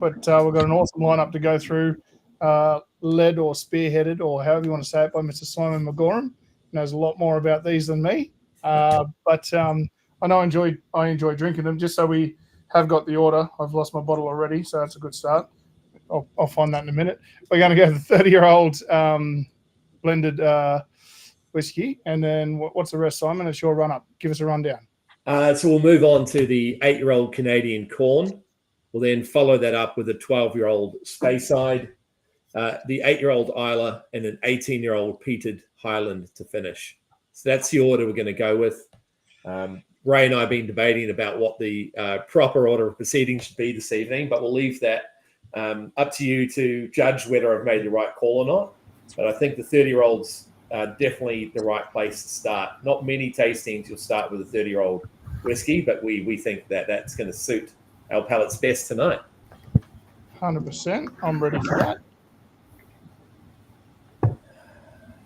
but we've got an awesome lineup to go through, led or spearheaded, or however you want to say it, by Mr. Simon McGoran. He knows a lot more about these than me, but I know I enjoy drinking them. Just so we have got the order, I've lost my bottle already, so that's a good start. I'll find that in a minute. We're going to go to the 30-year-old blended whiskey, and then what's the rest, Simon? It's your run-up. Give us a rundown. So we'll move on to the 8-year-old Canadian Corn. We'll then follow that up with a 12-year-old Speyside, the 8-year-old Isla, and an 18-year-old Peated Highland to finish. So that's the order we're going to go with. Ray and I have been debating about what the proper order of proceeding should be this evening, but we'll leave that up to you to judge whether I've made the right call or not. But I think the 30-year-old's definitely the right place to start. Not many tastings you'll start with a 30-year-old whiskey, but we think that that's going to suit our palates best tonight. 100%. I'm ready for that.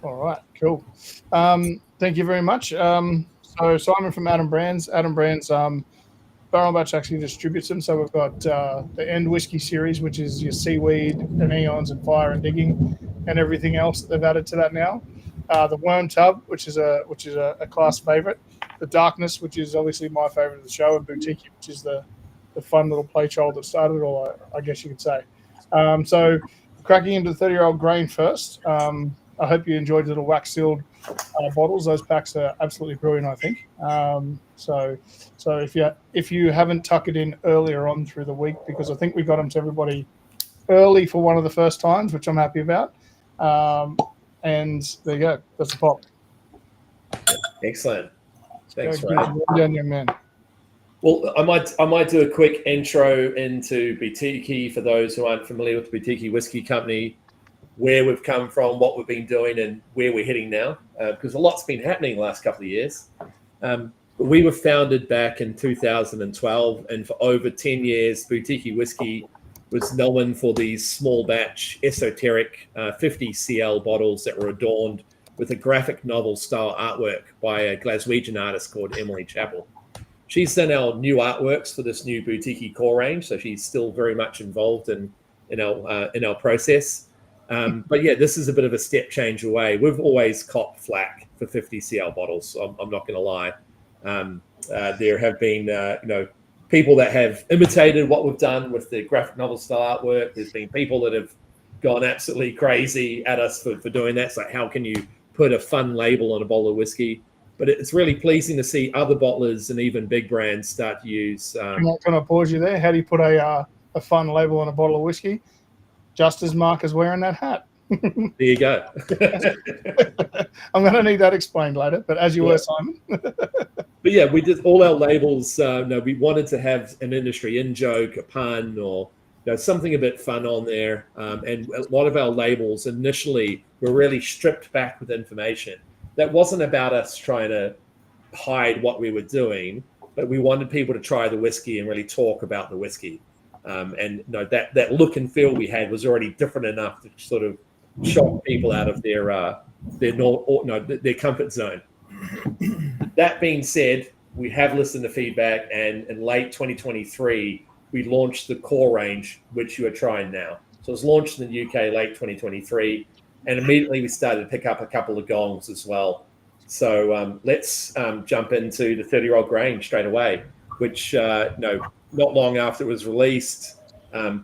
All right, cool. Thank you very much. So Simon from Adam Brands. Adam Brands, Barrel Batch actually distributes them. So we've got the End Whiskey series, which is your Seaweed and Eons and Fire and Digging and everything else that they've added to that now. The Worm Tub, which is a class favorite. The Darkness, which is obviously my favorite of the show, and Boutique, which is the fun little play child that started it all, I guess you could say. So cracking into the 30-year-old grain first. I hope you enjoyed the little wax-sealed bottles. Those packs are absolutely brilliant, I think. So if you haven't tucked it in earlier on through the week, because I think we got them to everybody early for one of the first times, which I'm happy about. And there you go. That's a pop. Excellent. Thanks, Ray. Young man. Well, I might do a quick intro into Boutique for those who aren't familiar with the Boutique Whiskey Company, where we've come from, what we've been doing, and where we're heading now, because a lot's been happening the last couple of years. We were founded back in 2012, and for over 10 years, Boutique Whiskey was known for these small batch, esoteric 50 cl bottles that were adorned with a graphic novel style artwork by a Glaswegian artist called Emily Chappell. She's done our new artworks for this new Boutique core range, so she's still very much involved in our process. But yeah, this is a bit of a step change away. We've always copped flack for 50 cl bottles. So I'm not going to lie. There have been people that have imitated what we've done with the graphic novel style artwork. There's been people that have gone absolutely crazy at us for doing that. It's like, how can you put a fun label on a bottle of whiskey? But it's really pleasing to see other bottlers and even big brands start to use. Can I pause you there? How do you put a fun label on a bottle of whiskey? Just as Mark is wearing that hat. There you go. I'm going to need that explained later, but as you were, Simon. But yeah, we did all our labels. We wanted to have an industry in-joke, a pun, or something a bit fun on there. And a lot of our labels initially were really stripped back with information. That wasn't about us trying to hide what we were doing, but we wanted people to try the whiskey and really talk about the whiskey. That look and feel we had was already different enough to sort of shock people out of their comfort zone. That being said, we have listened to feedback, and in late 2023, we launched the core range, which you are trying now. So it was launched in the UK late 2023, and immediately we started to pick up a couple of gongs as well. So let's jump into the 30-year-old grain straight away, which not long after it was released,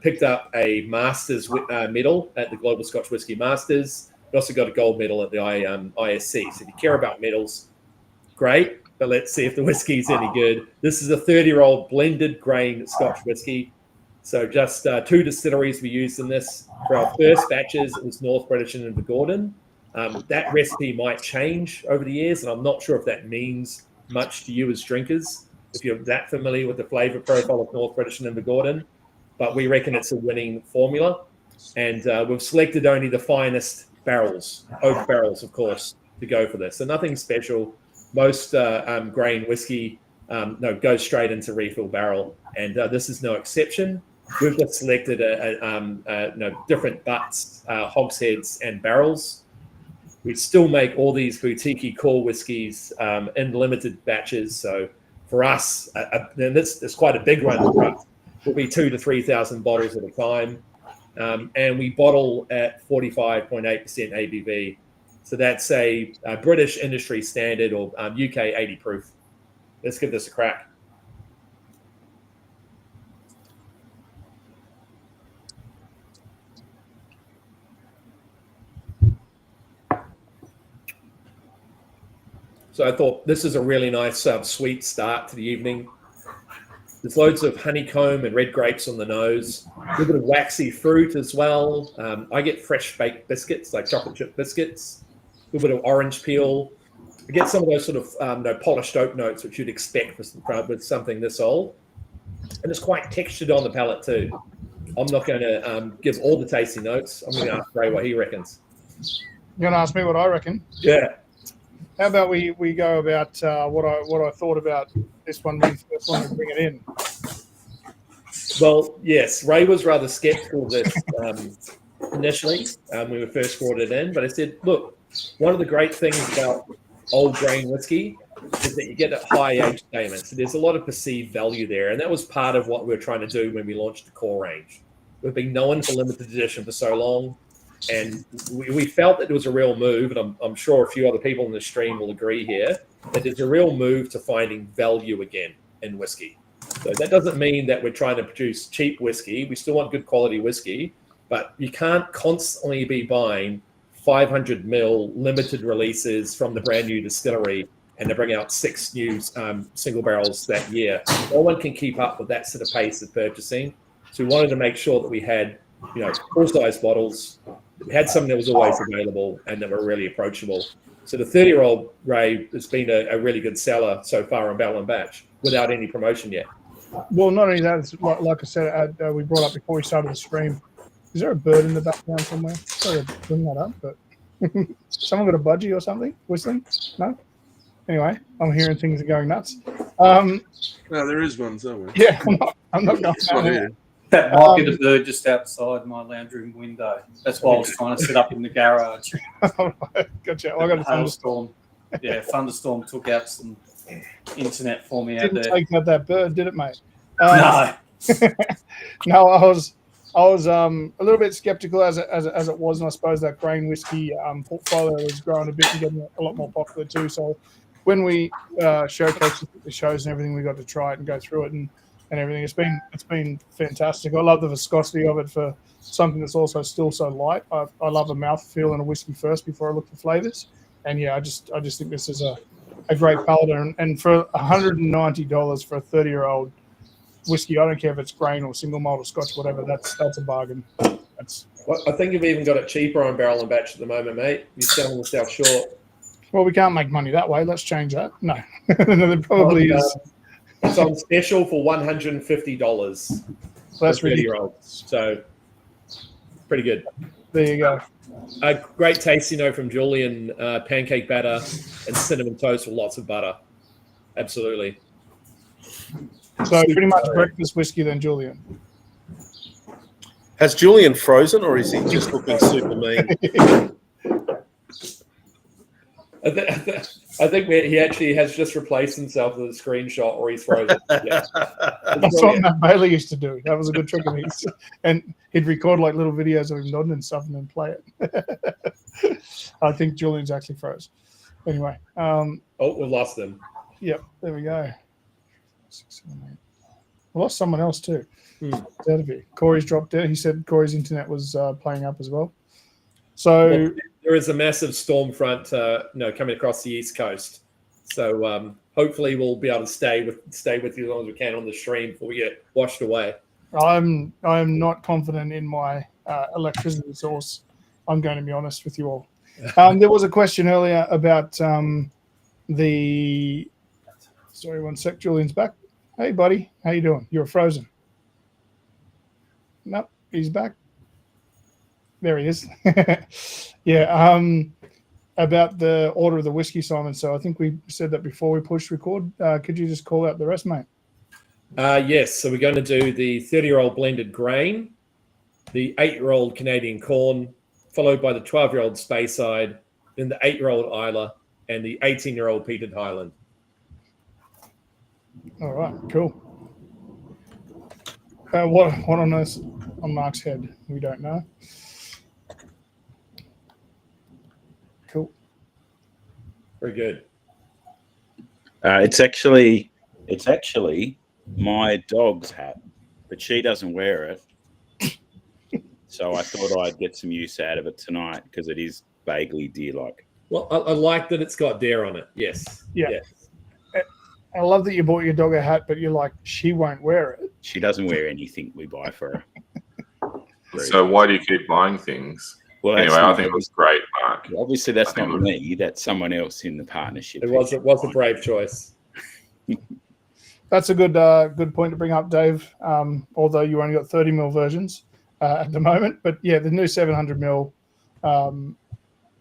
picked up a Masters medal at the Global Scotch Whisky Masters. We also got a gold medal at the ISC. So if you care about medals, great, but let's see if the whiskey's any good. This is a 30-year-old blended grain Scotch whiskey. So just 2 distilleries we used in this. For our first batches, it was North British and Invergordon. That recipe might change over the years, and I'm not sure if that means much to you as drinkers, if you're that familiar with the flavor profile of North British and Invergordon, but we reckon it's a winning formula. And we've selected only the finest barrels, oak barrels, of course, to go for this. So nothing special. Most grain whiskey goes straight into refill barrel, and this is no exception. We've just selected different butts, hogsheads, and barrels. We still make all these boutique core whiskies in limited batches. So for us, it's quite a big one for us. will be 2,000 to 3,000 bottles at a time. And we bottle at 45.8% ABV. So that's a British industry standard, or UK 80 proof. Let's give this a crack. So I thought this is a really nice sweet start to the evening. There's loads of honeycomb and red grapes on the nose. A little bit of waxy fruit as well. I get fresh baked biscuits, like chocolate chip biscuits. A little bit of orange peel. I get some of those sort of polished oak notes, which you'd expect with something this old. And it's quite textured on the palate too. I'm not going to give all the tasty notes. I'm going to ask Ray what he reckons. You're going to ask me what I reckon? Yeah. How about we go about what I thought about this one when we first wanted to bring it in? Well, yes, Ray was rather skeptical of this initially when we first brought it in, but I said, look, one of the great things about old grain whiskey is that you get a high age statement. So there's a lot of perceived value there, and that was part of what we were trying to do when we launched the core range. We've been known for limited edition for so long, and we felt that it was a real move, and I'm sure a few other people in the stream will agree here, that there's a real move to finding value again in whiskey. So that doesn't mean that we're trying to produce cheap whiskey. We still want good quality whiskey, but you can't constantly be buying 500 ml limited releases from the brand new distillery and to bring out 6 new single barrels that year. No one can keep up with that sort of pace of purchasing. So we wanted to make sure that we had, full-size bottles. We had something that was always available and that were really approachable. So the 30-year-old Ray has been a really good seller so far on Barrel and Batch without any promotion yet. Well, not only that, it's like I said, we brought up before we started the stream. Is there a bird in the background somewhere? Sorry to bring that up, but someone got a budgie or something whistling? No? Anyway, I'm hearing things are going nuts. No, there is one somewhere. Yeah, I'm not going here. That might be the bird just outside my lounge room window. That's why I was trying to sit up in the garage. Gotcha. I got a thunderstorm. Yeah, thunderstorm took out some internet for me out Didn't there. take out that bird, did it, mate? No. No, I was a little bit skeptical as it was, and I suppose that grain whiskey portfolio was growing a bit and getting a lot more popular too. So when we showcased the shows and everything, we got to try it and go through it and everything. It's been fantastic. I love the viscosity of it for something that's also still so light. I love a mouthfeel and a whiskey first before I look for flavors. And yeah, I just think this is a great palate. And for $190 for a 30-year-old whiskey, I don't care if it's grain or single malt or Scotch, whatever. That's a bargain. I think you've even got it cheaper on Barrel and Batch at the moment, mate. You're selling yourself short. Well, we can't make money that way. Let's change that. No, there probably is. It's on special for $150. That's for 30-year-olds. So pretty good. There you go. A great tasting note from Julian: pancake batter and cinnamon toast with lots of butter. Absolutely. So pretty much breakfast whiskey then, Julian. Has Julian frozen, or is he just looking super mean? I think he actually has just replaced himself with a screenshot, or he's frozen. Yeah. That's what Matt Bailey used to do. That was a good trick of his. And he'd record like little videos of him nodding and stuff and then play it. I think Julian's actually froze. Anyway. We lost him. Yep, there we go. 6, 7, 8. We lost someone else too. Out of here. Corey's dropped out. He said Corey's internet was playing up as well. So there is a massive storm front, coming across the east coast. So hopefully we'll be able to stay with you as long as we can on the stream before we get washed away. I'm not confident in my electricity source. I'm going to be honest with you all. There was a question earlier about the. Sorry, one sec. Julian's back. Hey, buddy, how you doing? You're frozen. Nope, he's back. There he is. Yeah. About the order of the whiskey, Simon. So I think we said that before we pushed record. Could you just call out the rest, mate? Yes. So we're going to do the 30-year-old blended grain, the 8-year-old Canadian corn, followed by the 12-year-old Speyside, then the 8-year-old Isla, and the 18-year-old Peated Highland. All right. Cool. What on earth on Mark's head? We don't know. Cool. Very good. It's actually my dog's hat, but she doesn't wear it. So I thought I'd get some use out of it tonight because it is vaguely deer-like. Well, I like that it's got deer on it. Yes. Yeah. Yes. I love that you bought your dog a hat, but you're like, she won't wear it. She doesn't wear anything we buy for her. So why do you keep buying things? Well, Anyway, I think it was great, Mark. Obviously, that's not me. That's someone else in the partnership. It was a brave choice. That's a good point to bring up, Dave. Although you only got 30mm versions at the moment, but yeah, the new 700mm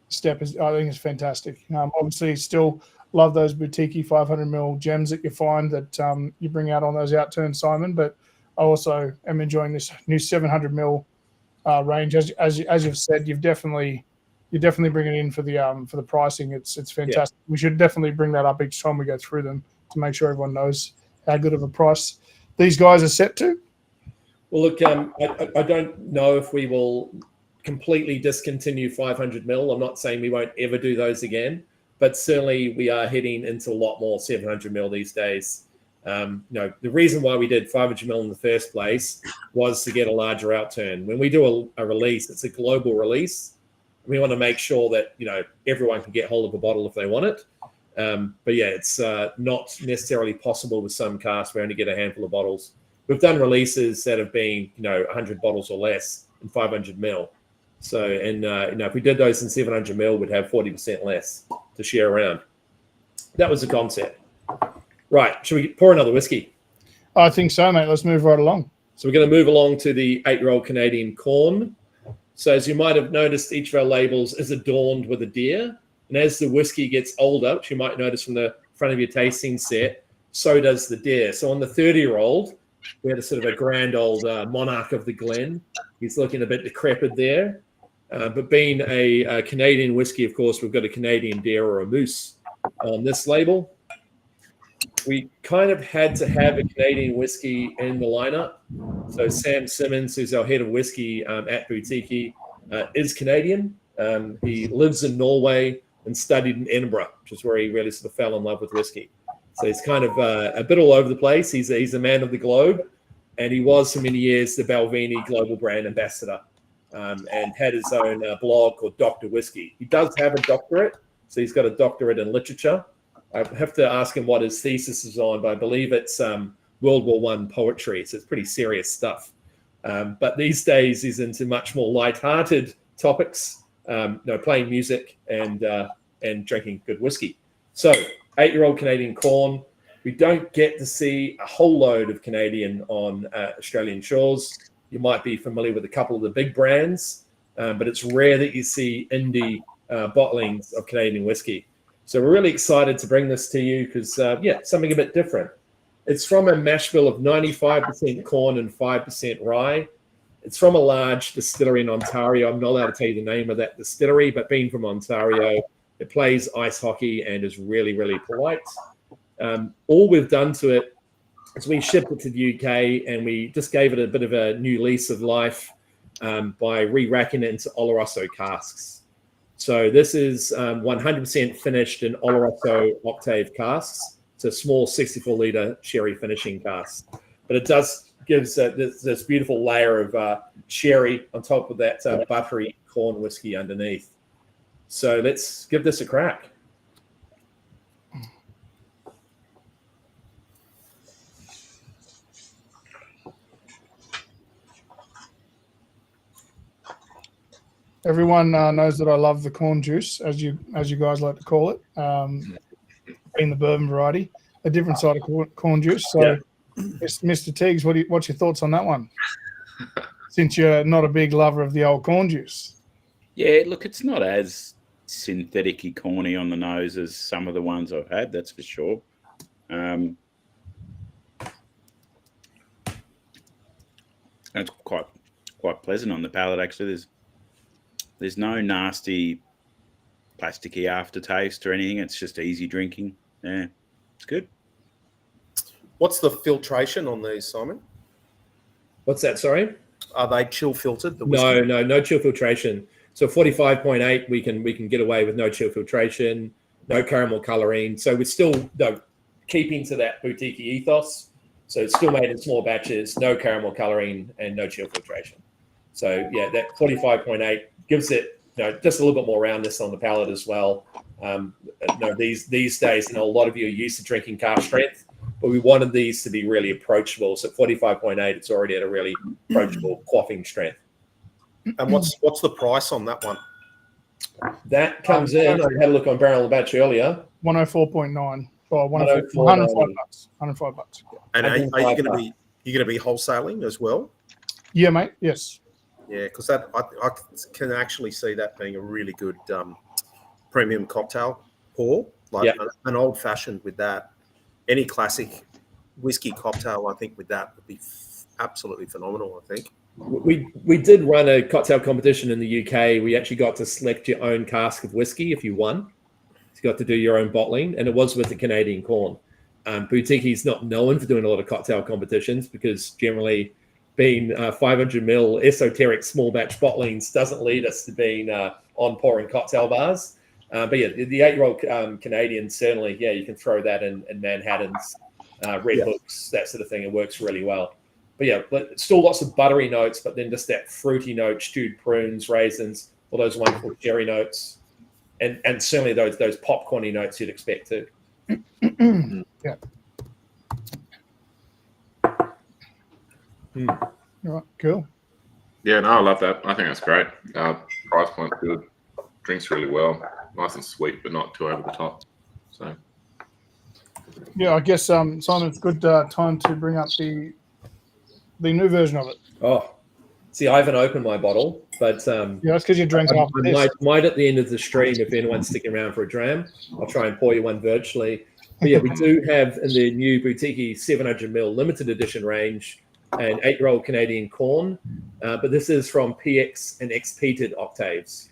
step I think is fantastic. Obviously, still love those boutique 500mm gems that you find that you bring out on those outturns, Simon. But I also am enjoying this new 700mm range. As you've said, you're definitely bringing it in for the pricing. It's fantastic. Yeah. We should definitely bring that up each time we go through them to make sure everyone knows how good of a price these guys are set to. Well, look, I don't know if we will completely discontinue 500mm. I'm not saying we won't ever do those again, but certainly we are heading into a lot more 700mm these days. The reason why we did 500mm in the first place was to get a larger outturn. When we do a release, it's a global release. We want to make sure that everyone can get hold of a bottle if they want it. But yeah, it's not necessarily possible with some casts. We only get a handful of bottles. We've done releases that have been 100 bottles or less in 500mm. So if we did those in 700mm, we'd have 40% less to share around. That was the concept. Right, should we pour another whiskey? I think so, mate. Let's move right along. So we're going to move along to the 8-year-old Canadian corn. So as you might have noticed, each of our labels is adorned with a deer. And as the whiskey gets older, which you might notice from the front of your tasting set, so does the deer. So on the 30-year-old, we had a sort of a grand old monarch of the Glen. He's looking a bit decrepit there. But being a Canadian whiskey, of course, we've got a Canadian deer or a moose on this label. We kind of had to have a Canadian whiskey in the lineup. So Sam Simmons, who's our head of whiskey at Boutique, is Canadian. He lives in Norway and studied in Edinburgh, which is where he really sort of fell in love with whiskey. So he's kind of a bit all over the place. He's a man of the globe, and he was for many years the Balvenie Global Brand Ambassador and had his own blog called Dr. Whiskey. He does have a doctorate, so he's got a doctorate in literature. I have to ask him what his thesis is on, but I believe it's World War I poetry, so it's pretty serious stuff. But these days he's into much more lighthearted topics, playing music and drinking good whiskey. So 8-year-old Canadian corn. We don't get to see a whole load of Canadian on Australian shores. You might be familiar with a couple of the big brands, but it's rare that you see indie bottlings of Canadian whiskey. So we're really excited to bring this to you because, something a bit different. It's from a mash bill of 95% corn and 5% rye. It's from a large distillery in Ontario. I'm not allowed to tell you the name of that distillery, but being from Ontario, it plays ice hockey and is really, really polite. All we've done to it is we shipped it to the UK and we just gave it a bit of a new lease of life by re-racking it into Oloroso casks. So this is 100% finished in Oloroso Octave casks. It's a small 64-litre sherry finishing cask. But it does gives this beautiful layer of sherry on top of that buttery corn whiskey underneath. So let's give this a crack. Everyone knows that I love the corn juice, as you guys like to call it, being the bourbon variety, a different side of corn juice. So, Mr. Tiggs, what's your thoughts on that one? Since you're not a big lover of the old corn juice. Yeah, look, it's not as synthetic-y corny on the nose as some of the ones I've had, that's for sure. It's quite pleasant on the palate, actually. There's no nasty plasticky aftertaste or anything. It's just easy drinking. Yeah, it's good. What's the filtration on these, Simon? What's that? Sorry. Are they chill filtered? The No chill filtration. So 45.8, we can get away with no chill filtration, no caramel coloring. So we're still keeping to that boutique ethos. So it's still made in small batches, no caramel coloring, and no chill filtration. So yeah, that 45.8 gives it just a little bit more roundness on the palate as well. These days, a lot of you are used to drinking cask strength, but we wanted these to be really approachable. So 45.8, it's already at a really approachable quaffing strength. And what's the price on that one? That comes in. I had a look on Barrel and Batch earlier. 104.9 or 105 bucks. 105 bucks. And are you going to be wholesaling as well? Yeah, mate. Yes. Yeah, because that I can actually see that being a really good premium cocktail pour, like an old fashioned with that. Any classic whiskey cocktail, I think, with that would be absolutely phenomenal. I think. We did run a cocktail competition in the UK. We actually got to select your own cask of whiskey if you won. You got to do your own bottling, and it was with the Canadian corn. Boutique is not known for doing a lot of cocktail competitions because generally being 500 ml esoteric small batch bottlings doesn't lead us to being on pouring cocktail bars. But yeah, the 8-year-old Canadian, certainly, you can throw that in Manhattans, Red Hooks, that sort of thing. It works really well. But yeah, still lots of buttery notes, but then just that fruity note, stewed prunes, raisins, all those wonderful cherry notes, and certainly those popcorny notes you'd expect too. Yeah. All right, cool. Yeah, no, I love that. I think that's great. Price point's good. Drinks really well. Nice and sweet, but not too over the top. So. Yeah, I guess Simon, it's good time to bring up the new version of it. Oh, see, I haven't opened my bottle, but that's because you drank after this. Might at the end of the stream, if anyone's sticking around for a dram, I'll try and pour you one virtually. But yeah, we do have in the new Boutique 700 ml limited edition range an 8-year-old Canadian corn, but this is from PX and X-peated octaves.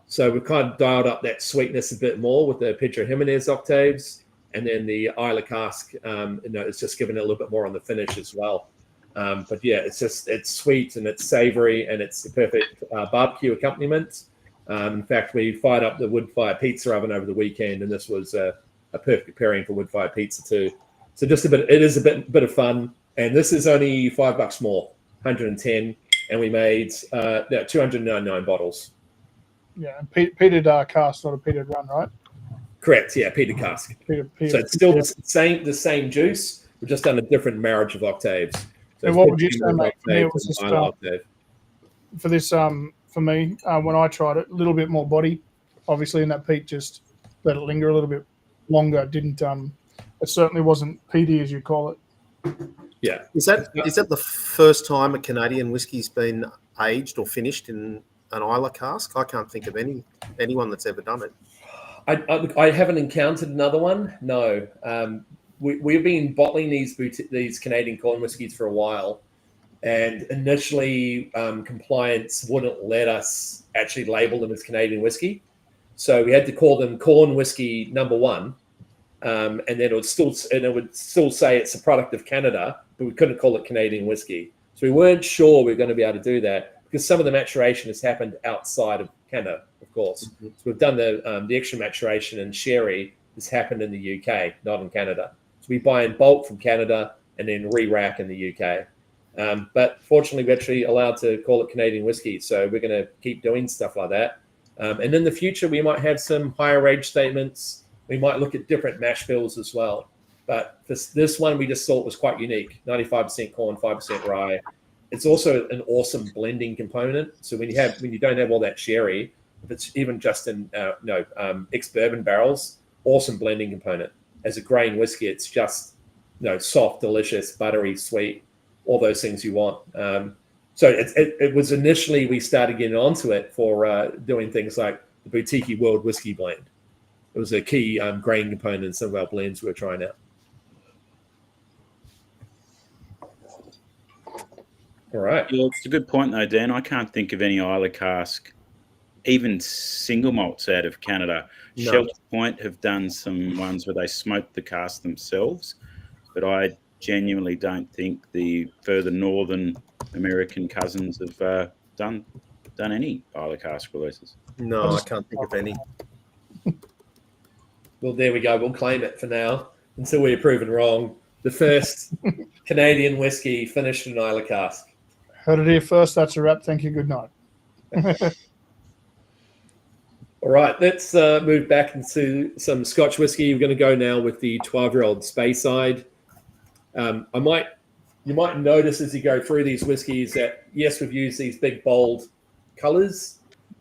So we've kind of dialed up that sweetness a bit more with the Pedro Jimenez octaves, and then the Isla cask. It's just given it a little bit more on the finish as well. But yeah, it's sweet and it's savory and it's the perfect barbecue accompaniment. In fact, we fired up the wood fire pizza oven over the weekend, and this was a perfect pairing for wood fire pizza too. So just it is a bit of fun, and this is only $5 more, 110, and we made 299 bottles. Yeah, and peated cask, not a peated run, right? Correct. Yeah, peated cask. Peated, so it's still the same juice. We've just done a different marriage of octaves. So and what would you say, mate? For this, for me, when I tried it, a little bit more body, obviously, in that peat, just let it linger a little bit longer. It certainly wasn't peaty, as you call it. Yeah. Is that the first time a Canadian whiskey's been aged or finished in an Isla cask? I can't think of anyone that's ever done it. I haven't encountered another one. No. We've been bottling these Canadian corn whiskies for a while, and initially compliance wouldn't let us actually label them as Canadian whiskey, so we had to call them corn whiskey number 1, and then it would still say it's a product of Canada, but we couldn't call it Canadian whiskey. So we weren't sure we were going to be able to do that because some of the maturation has happened outside of Canada, of course. Mm-hmm. So we've done the extra maturation in sherry has happened in the UK, not in Canada. So we buy in bulk from Canada and then re-rack in the UK. But fortunately, we're actually allowed to call it Canadian whiskey. So we're going to keep doing stuff like that. And in the future, we might have some higher age statements. We might look at different mash bills as well. But this one we just thought was quite unique. 95% corn, 5% rye. It's also an awesome blending component. So when you don't have all that sherry, if it's even just in ex-bourbon barrels, awesome blending component. As a grain whiskey, it's just soft, delicious, buttery, sweet, all those things you want. So it was initially we started getting onto it for doing things like the Boutique World Whiskey Blend. It was a key grain component in some of our blends we were trying out. All right. Yeah, it's a good point though, Dan. I can't think of any Isla cask, even single malts out of Canada. No. Shelter Point have done some ones where they smoked the cask themselves, but I genuinely don't think the further northern American cousins have done any Isla cask releases. No, I can't think of any. Well, there we go. We'll claim it for now until we're proven wrong. The first Canadian whiskey finished in Isla cask. Heard it here first. That's a wrap. Thank you. Good night. All right, let's move back into some Scotch whiskey. We're going to go now with the 12-year-old Speyside. You might notice as you go through these whiskeys that, yes, we've used these big, bold colors.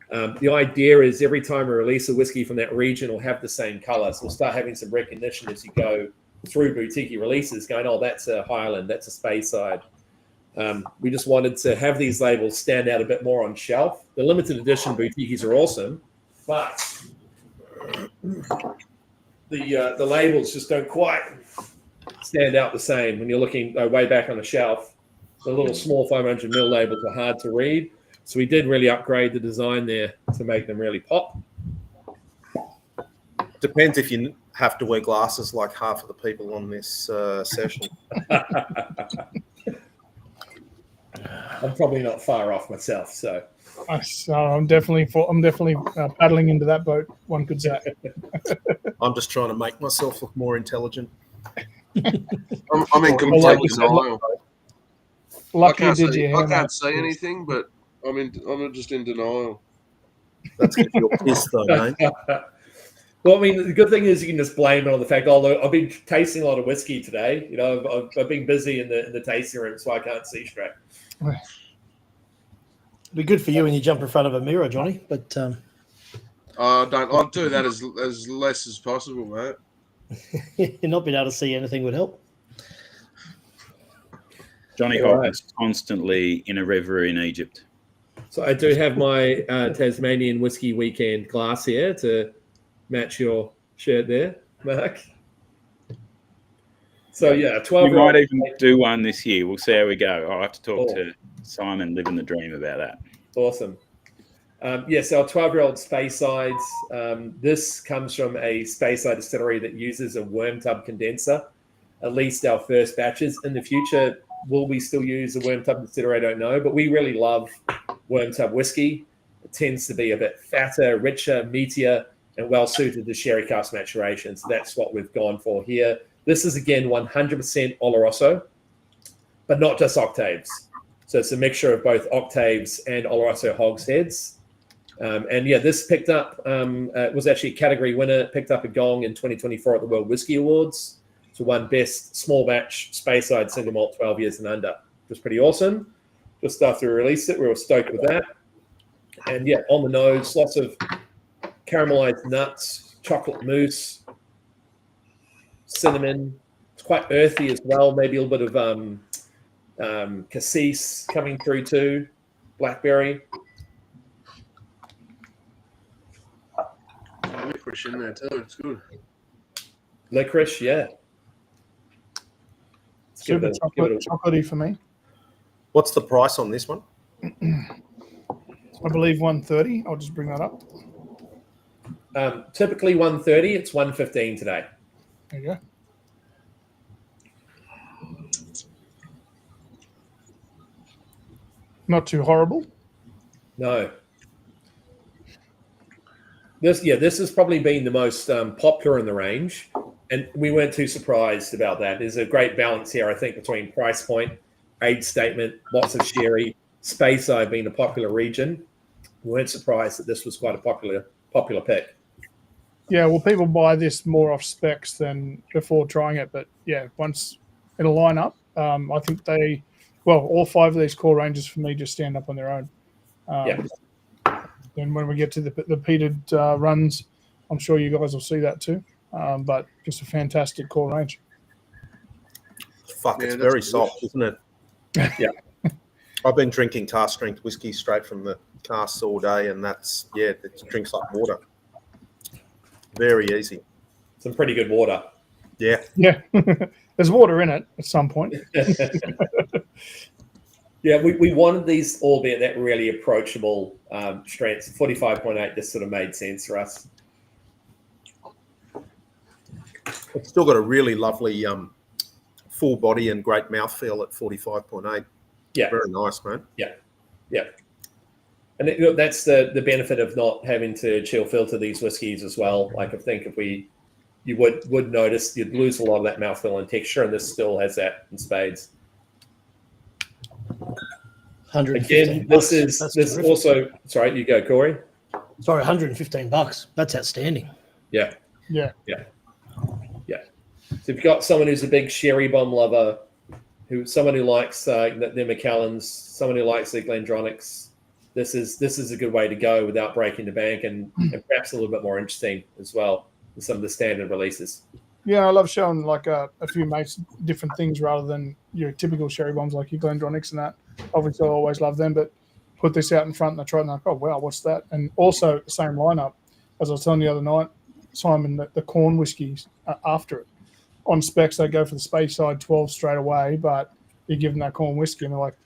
The idea is every time we release a whiskey from that region, will have the same color. So we'll start having some recognition as you go through boutique releases, going, oh, that's a Highland, that's a Speyside. We just wanted to have these labels stand out a bit more on shelf. The limited edition boutiques are awesome, but the labels just don't quite stand out the same when you're looking way back on the shelf. The little small 500ml labels are hard to read. So we did really upgrade the design there to make them really pop. Depends if you have to wear glasses like half of the people on this session. I'm probably not far off myself, so I'm definitely paddling into that boat. One could say. I'm just trying to make myself look more intelligent. I'm in complete denial. Lucky I did you? I can't say anything, but I'm just in denial. That's because you're pissed, though, mate. Well, I mean, the good thing is you can just blame it on the fact. Although I've been tasting a lot of whiskey today, you know, I've been busy in the tasting room, so I can't see straight. It'd be good for you when you jump in front of a mirror, Johnny. But I'll do that as less as possible, mate. not being able to see anything would help. Johnny Hawk is constantly in a river in Egypt. So I do have my Tasmanian Whiskey Weekend glass here to match your shirt there, Mark. So yeah, 12. We might even do one this year. We'll see how we go. I'll have to talk to Simon, living the dream, about that. Awesome. Yes, our 12-year-old Speysides. This comes from a Speyside distillery that uses a worm tub condenser. At least our first batches. In the future, will we still use a worm tub distillery? I don't know, but we really love worm tub whiskey. It tends to be a bit fatter, richer, meatier, and well suited to sherry cask maturation. So that's what we've gone for here. This is again 100% Oloroso, but not just octaves. So it's a mixture of both octaves and Oloroso hogsheads. And yeah, this picked up, was actually a category winner, picked up a gong in 2024 at the World Whiskey Awards. So won best small batch Speyside single malt 12 years and under. It was pretty awesome. Just after we released it, we were stoked with that. And yeah, on the nose, lots of caramelized nuts, chocolate mousse, cinnamon. It's quite earthy as well. Maybe a little bit of cassis coming through too, blackberry. Licorice in there too. It's good. Licorice, yeah. Super chocolatey for me. What's the price on this one? I believe 130. I'll just bring that up. Typically 130. It's 115 today. There you go. Not too horrible. No. This has probably been the most popular in the range, and we weren't too surprised about that. There's a great balance here, I think, between price point, age statement, lots of sherry, Speyside being a popular region. We weren't surprised that this was quite a popular pick. Yeah, well, people buy this more off specs than before trying it, but yeah, once it'll line up, I think all 5 of these core ranges for me just stand up on their own. Yeah. And when we get to the peated runs, I'm sure you guys will see that too. But just a fantastic core range. It's very soft, isn't it? Yeah. I've been drinking cask strength whiskey straight from the casks all day, and it drinks like water. Very easy. Some pretty good water. Yeah. Yeah. There's water in it at some point. Yeah, we wanted these all be at that really approachable strength. 45.8 just sort of made sense for us. It's still got a really lovely full body and great mouthfeel at 45.8. Yeah. Very nice, man. And that's the benefit of not having to chill filter these whiskies as well. Like I think you would notice you'd lose a lot of that mouthfeel and texture, and this still has that in spades. 115 Again, bucks. this That's is terrific. also sorry. You go, Corey. Sorry, 115 bucks. That's outstanding. Yeah. Yeah. So if you've got someone who's a big sherry bomb lover, someone who likes their Macallans, someone who likes their Glendronics, this is a good way to go without breaking the bank, and perhaps a little bit more interesting as well than some of the standard releases. Yeah, I love showing like a few mates different things rather than your typical sherry bombs like your Glendronics and that. Obviously, I always love them, but put this out in front and I try and like, oh wow, what's that? And also the same lineup as I was telling you the other night, Simon, the corn whiskies after it. On specs, they go for the Space Side 12 straight away, but you give them that corn whiskey and they're like,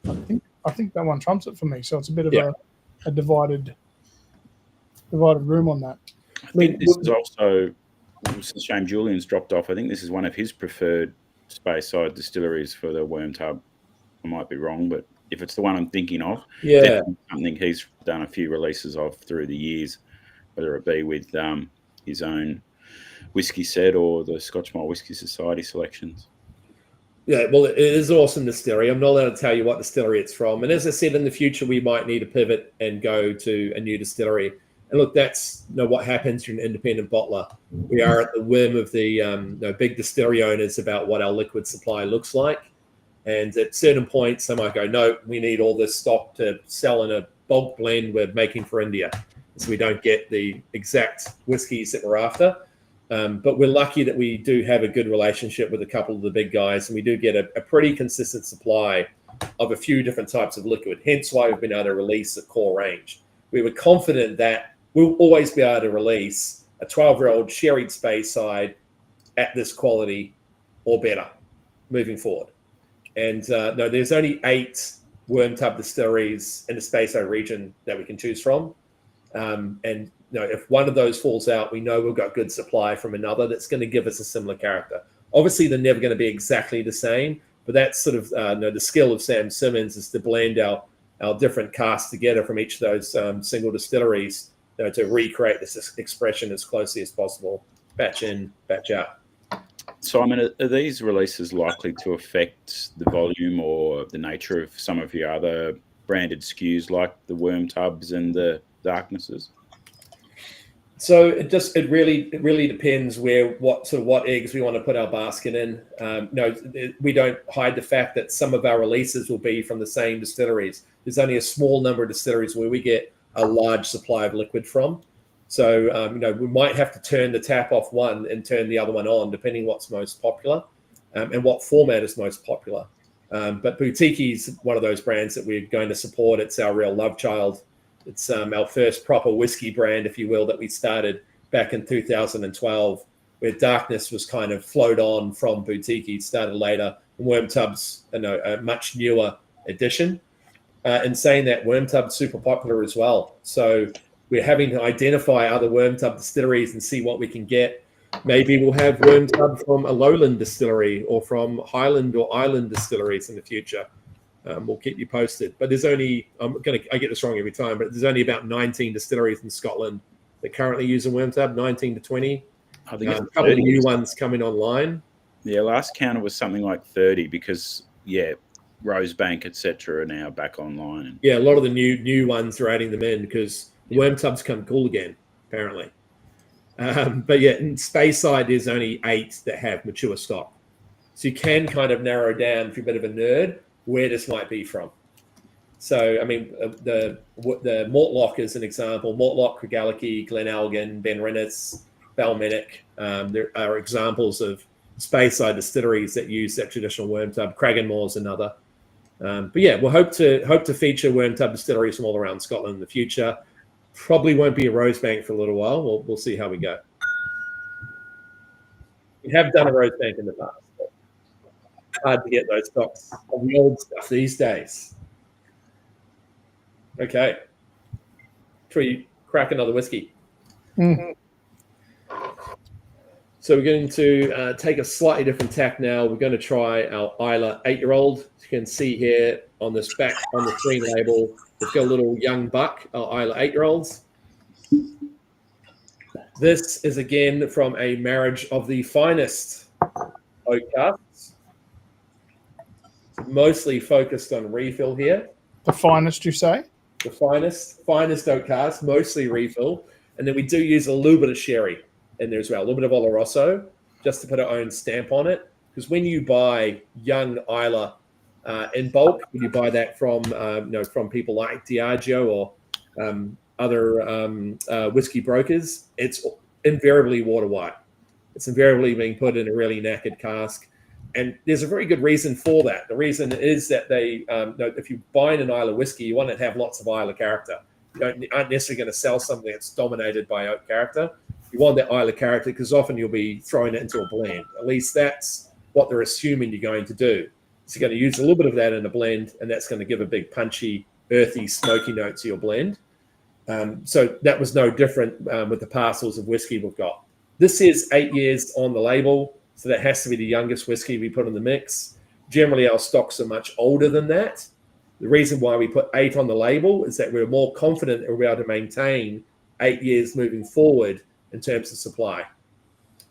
I think that one trumps it for me. So it's a bit of a divided room on that. I think this is also, it's a shame Julian's dropped off. I think this is one of his preferred Space Side distilleries for the Worm Tub. I might be wrong, but if it's the one I'm thinking of, definitely something he's done a few releases of through the years, whether it be with his own whiskey set or the Scotch Malt Whiskey Society selections. Yeah, well, it is an awesome distillery. I'm not allowed to tell you what distillery it's from. And as I said, in the future, we might need to pivot and go to a new distillery. And look, that's what happens. You're an independent bottler. We are at the whim of the big distillery owners about what our liquid supply looks like. And at certain points, they might go, no, we need all this stock to sell in a bulk blend we're making for India. So we don't get the exact whiskies that we're after. But we're lucky that we do have a good relationship with a couple of the big guys, and we do get a pretty consistent supply of a few different types of liquid, hence why we've been able to release a core range. We were confident that we'll always be able to release a 12-year-old sherried Space Side at this quality or better moving forward. And no, there's only 8 Worm Tub distilleries in the Space Side region that we can choose from. And if one of those falls out, we know we've got good supply from another that's going to give us a similar character. Obviously, they're never going to be exactly the same, but that's sort of the skill of Sam Simmons is to blend our different casts together from each of those single distilleries to recreate this expression as closely as possible, batch in, batch out. Simon, are these releases likely to affect the volume or the nature of some of your other branded SKUs like the Worm Tubs and the Darknesses? So it really depends what eggs we want to put our basket in. We don't hide the fact that some of our releases will be from the same distilleries. There's only a small number of distilleries where we get a large supply of liquid from. So we might have to turn the tap off one and turn the other one on, depending what's most popular and what format is most popular. But Boutique is one of those brands that we're going to support. It's our real love child. It's our first proper whiskey brand, if you will, that we started back in 2012, where Darkness was kind of flowed on from Boutique. It started later. Worm Tub's a much newer addition. And saying that, Worm Tub's super popular as well. So we're having to identify other Worm Tub distilleries and see what we can get. Maybe we'll have Worm Tub from a lowland distillery or from Highland or Island distilleries in the future. We'll keep you posted. But there's only, I get this wrong every time, but there's only about 19 distilleries in Scotland that currently use a Worm Tub, 19 to 20. I think a couple of new ones coming online. Yeah, last counter was something like 30 because, Rosebank, etc. are now back online. Yeah, a lot of the new ones are adding them in because Worm Tub's come cool again, apparently. But in Space Side, there's only 8 that have mature stock. So you can kind of narrow down, if you're a bit of a nerd, where this might be from. So, I mean, the Mortlock is an example. Mortlock, Craigellachie, Glenalgan, Ben Rennes, Balmenic. There are examples of Space Side distilleries that use that traditional Worm Tub. Cragganmore's another. We'll hope to feature Worm Tub distilleries from all around Scotland in the future. Probably won't be a Rosebank for a little while. We'll see how we go. We have done a Rosebank in the past. Hard to get those stocks of the old stuff these days. Okay. Should we crack another whiskey? Mm-hmm. So we're going to take a slightly different tack now. We're going to try our Isla 8-year-old. As you can see here on this back on the screen label, we've got a little young buck, our Isla 8-year-olds. This is again from a marriage of the finest oak casks. Mostly focused on refill here. The finest, you say? The finest oak casks, mostly refill. And then we do use a little bit of sherry in there as well, a little bit of Oloroso, just to put our own stamp on it. Because when you buy young Isla in bulk, when you buy that from from people like Diageo or other whiskey brokers, it's invariably water white. It's invariably being put in a really knackered cask. And there's a very good reason for that. The reason is that they, if you buy an Isla whiskey, you want it to have lots of Isla character. You aren't necessarily going to sell something that's dominated by oak character. You want that Isla character because often you'll be throwing it into a blend. At least that's what they're assuming you're going to do. So you're going to use a little bit of that in a blend, and that's going to give a big punchy, earthy, smoky note to your blend. So that was no different with the parcels of whiskey we've got. This is 8 years on the label, so that has to be the youngest whiskey we put in the mix. Generally, our stocks are much older than that. The reason why we put 8 on the label is that we're more confident that we'll be able to maintain 8 years moving forward in terms of supply.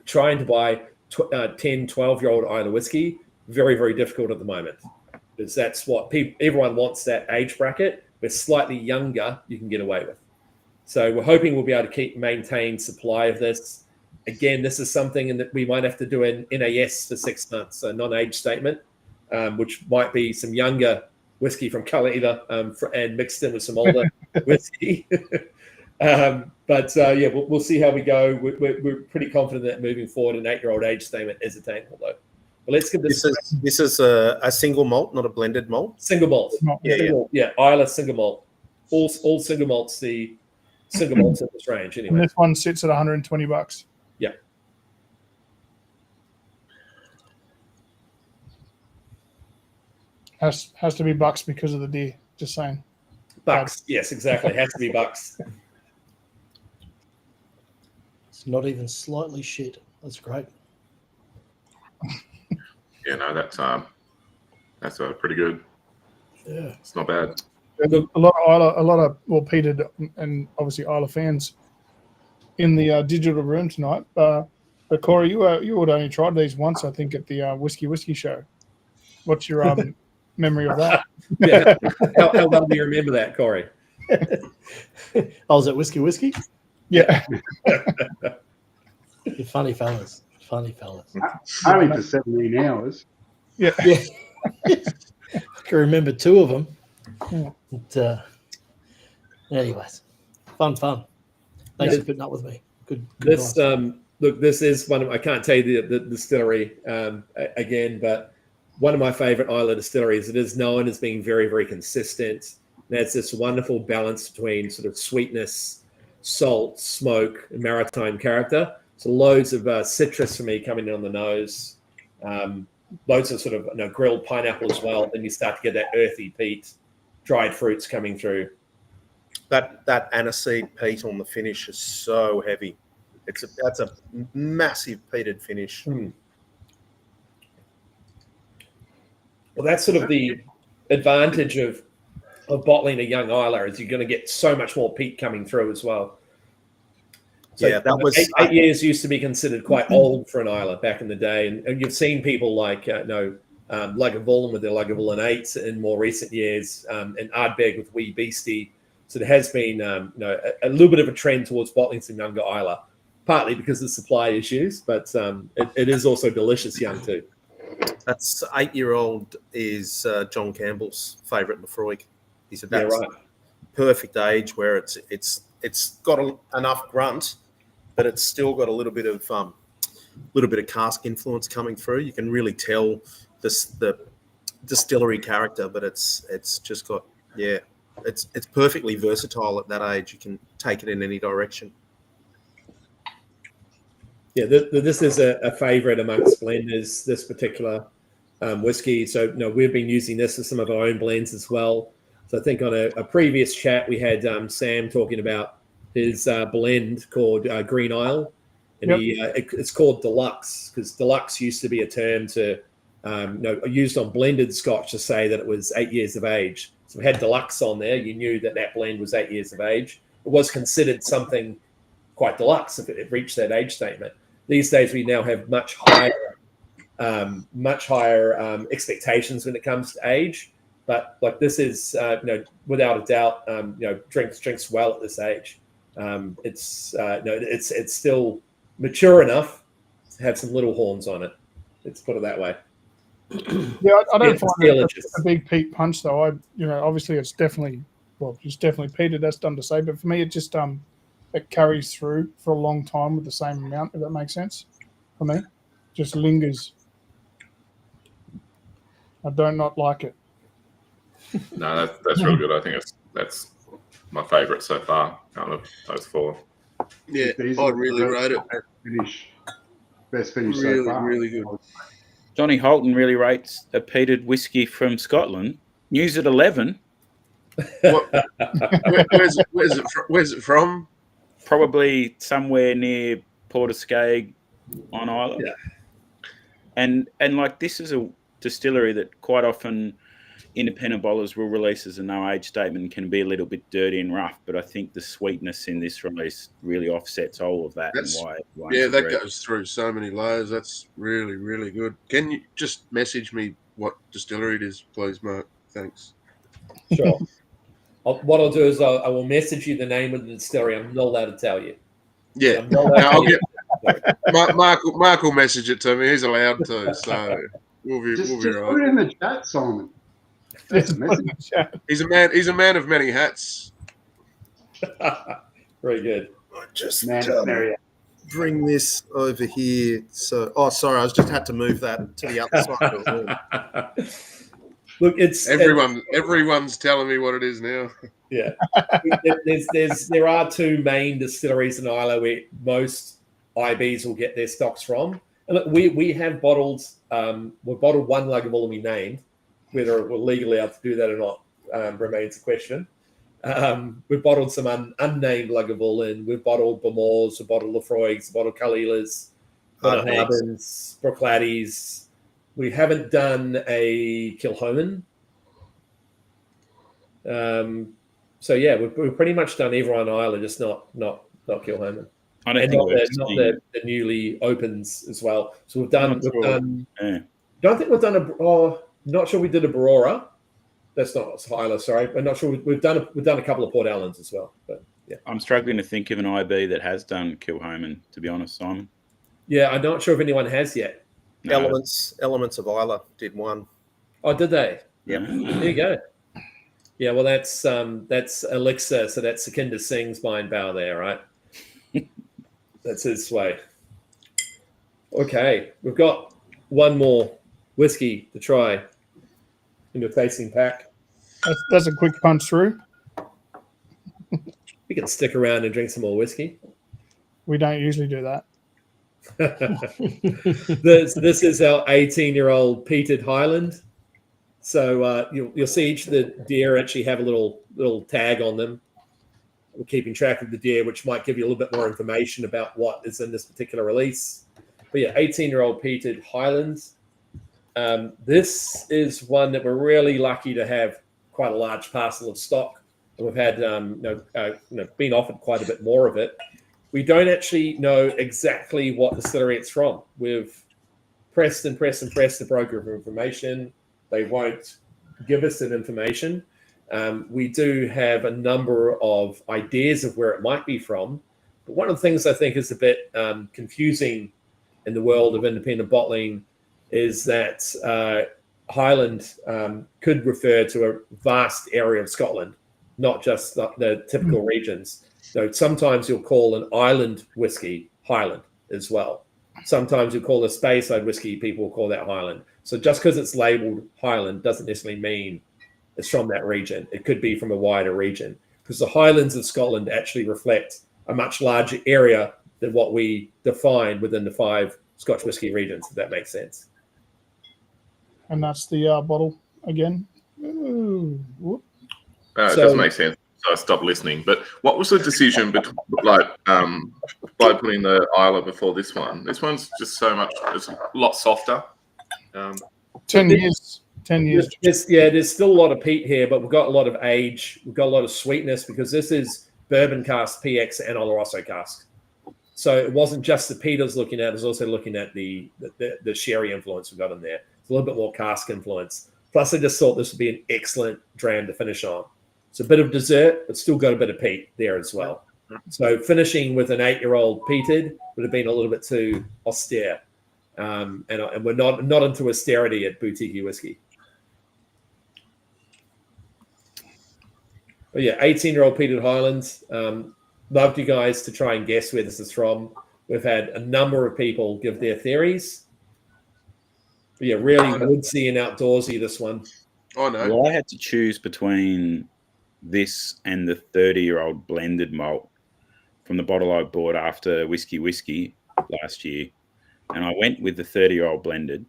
Trying to buy 10, 12-year-old Isla whiskey, very, very difficult at the moment. Because that's what everyone wants, that age bracket. Where slightly younger, you can get away with. So we're hoping we'll be able to maintain supply of this. Again, this is something that we might have to do in NAS for 6 months, a non-age statement, which might be some younger whiskey from Kalila and mixed in with some older whiskey. We'll see how we go. We're pretty confident that moving forward, an 8-year-old age statement is attainable, though. But let's give this. This is a single malt, not a blended malt. Single malt. Yeah. Isla single malt. All single malts. The single malts in this range, anyway. And this one sits at $120. Yeah. Has to be bucks because of the deer. Just saying. Bucks. Yes, exactly. It has to be bucks. It's not even slightly shit. That's great. Yeah, no, that's pretty good. Yeah, It's not bad. A lot of Peter and obviously Isla fans in the digital room tonight. But Corey, you had only tried these once, I think, at the Whiskey show. What's your memory of that? Yeah. How well do you remember that, Corey? I was at Whiskey. Yeah. You're funny fellas. Only for 17 hours. Yeah. I can remember 2 of them. But, anyways, fun. Thanks for putting up with me. Good This guys. look, this is one of, I can't tell you the distillery again, but one of my favorite Isla distilleries. It is known as being very, very consistent. And has this wonderful balance between sort of sweetness, salt, smoke, and maritime character. So loads of citrus for me coming in on the nose. Loads of sort of grilled pineapple as well. Then you start to get that earthy peat, dried fruits coming through. That aniseed peat on the finish is so heavy. That's a massive peated finish. Well, that's sort of the advantage of bottling a young Isla, is you're going to get so much more peat coming through as well. So yeah, that was 8 years used to be considered quite old for an Isla back in the day, and you've seen people like Lagavulin with their Lagavulin 8s in more recent years, and Ardbeg with Wee Beastie. So there has been a little bit of a trend towards bottling some younger Isla, partly because of supply issues, but it is also delicious young too. That's 8-year-old is John Campbell's favourite Lefroy. He said that's perfect age where it's got enough grunt, but it's still got a little bit of cask influence coming through. You can really tell the distillery character, but it's just got it's perfectly versatile at that age. You can take it in any direction. Yeah, this is a favourite amongst blenders, this particular whiskey. So we've been using this for some of our own blends as well. So I think on a previous chat we had Sam talking about his blend called Green Isle, and it's called deluxe because deluxe used to be a term to used on blended Scotch to say that it was 8 years of age. So if it had deluxe on there, you knew that blend was 8 years of age. It was considered something quite deluxe if it reached that age statement. These days, we now have much higher expectations when it comes to age. But like this is, without a doubt, drinks well at this age. It's still mature enough to have some little horns on it. Let's put it that way. Yeah, I don't find it a big peat punch though. Obviously it's definitely peated. That's done to say, but for me, it just it carries through for a long time with the same amount. If that makes sense, for me, just lingers. I don't not like it. No, that's real good. I think that's my favourite so far out of those four. Yeah, I'd really rate it. Best finish Really, so far. really good. Johnny Holton really rates a peated whiskey from Scotland. News at 11. Where's it from? Probably somewhere near Portiskeag on Isla. Yeah. And like this is a distillery that quite often independent bottlers will release as a no age statement and can be a little bit dirty and rough, but I think the sweetness in this release really offsets all of that. That goes through so many layers. That's really, really good. Can you just message me what distillery it is, please, Mark? Thanks. Sure. What I'll do is I will message you the name of the distillery. I'm not allowed to tell you. Yeah. I'm not allowed to tell you. Mark will message it to me. He's allowed to, so we'll be Just right. put it in the chat, Simon. That's a message. He's a man of many hats. Very good. I just bring this over here. So, sorry, I just had to move that to the other side of the room. Look, it's everyone's telling me what it is now. Yeah, there are two main distilleries in Islay where most IBs will get their stocks from. And look, we have bottled, we bottled one Lagavulin we named. Whether we're legally allowed to do that or not remains a question. We've bottled some unnamed Lagavulin. We've bottled Bamors, we've bottled Lafroigs, we've bottled Kalilas, Harbins, Brookladdies. We haven't done a Kilhoman. So yeah, we've pretty much done everyone on Ireland, just not Kilhoman. I don't think not the newly opens as well. So we've done. Don't think we've done not sure we did a Barora. That's not Islay, sorry. I'm not sure we've done a couple of Port Allens as well. But yeah, I'm struggling to think of an IB that has done Kilhoman, to be honest, Simon. Yeah, I'm not sure if anyone has yet. No. Elements of Isla did one. Oh, did they? Yeah. There you go. Yeah, well, that's Elixir, so that's Sukhinder Singh's mind bow there, right? That's his way. Okay, we've got one more whiskey to try in your tasting pack. That's a quick punch through. We can stick around and drink some more whiskey. We don't usually do that. This is our 18-year-old peated Highland. So you'll see each of the deer actually have a little tag on them. We're keeping track of the deer, which might give you a little bit more information about what is in this particular release. But yeah, 18-year-old peated Highlands. This is one that we're really lucky to have quite a large parcel of stock. And we've had been offered quite a bit more of it. We don't actually know exactly what distillery it's from. We've pressed the broker for information. They won't give us that information. We do have a number of ideas of where it might be from. But one of the things I think is a bit confusing in the world of independent bottling is that Highland could refer to a vast area of Scotland, not just the typical regions. So sometimes you'll call an island whiskey Highland as well. Sometimes you call a Speyside whiskey, people will call that Highland. So just because it's labelled Highland doesn't necessarily mean it's from that region. It could be from a wider region because the Highlands of Scotland actually reflect a much larger area than what we define within the 5 Scotch whisky regions, if that makes sense. And that's the bottle again. Ooh, it does make sense. I stopped listening. But what was the decision between, by putting the Isla before this one? This one's just so much. It's a lot softer. 10 years. 10 years. There's still a lot of peat here, but we've got a lot of age. We've got a lot of sweetness because this is bourbon cask, PX, and Oloroso cask. So it wasn't just the peat I was looking at; it was also looking at the sherry influence we got in there. It's a little bit more cask influence. Plus, I just thought this would be an excellent dram to finish on. It's a bit of dessert, but still got a bit of peat there as well. So finishing with an 8-year-old peated would have been a little bit too austere. And we're not into austerity at Boutique Whiskey. But yeah, 18-year-old peated Highlands. Loved you guys to try and guess where this is from. We've had a number of people give their theories. But yeah, really woodsy and outdoorsy, this one. I know. Well, I had to choose between this and the 30-year-old blended malt from the bottle I bought after Whiskey last year. And I went with the 30-year-old blended.